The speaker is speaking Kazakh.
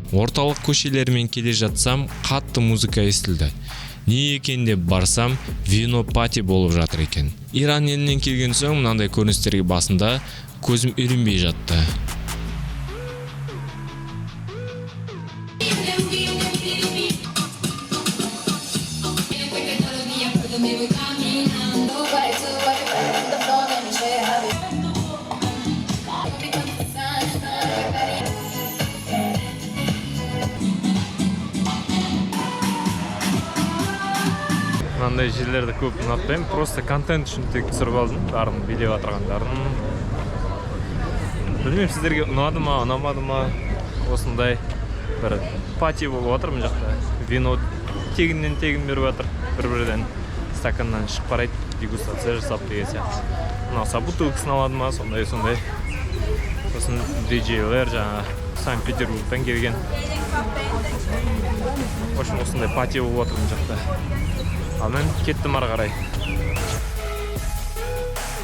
Орталық көшелермен келе жатсам, қатты музыка естілді. Не екен деп барсам, вино пати болып жатыр екен. Иран елінен келген соң мынандай көріністерге басында көзім үйренбей жатты. Мынандай жерлерді көп ұнатпаймын, просто контент үшін тек түсіріп алдым, барын билеп отырғандарын. Білмеймін, сіздерге ұнады ма, ұнамады ма, осындай бір пати болып отыр мына жақта. Вино тегіннен беріп жатыр, бір-бірден стаканнан шығып қарайды, дегустация жасап деген сияқты. Ұнаса бутылкасын алады ма, сондай. Сосын диджейлер жаңа Санкт-Петербургтан келген. В общем, осындай пати болып отыр мына жақта. Ал мен кеттім ары қарай.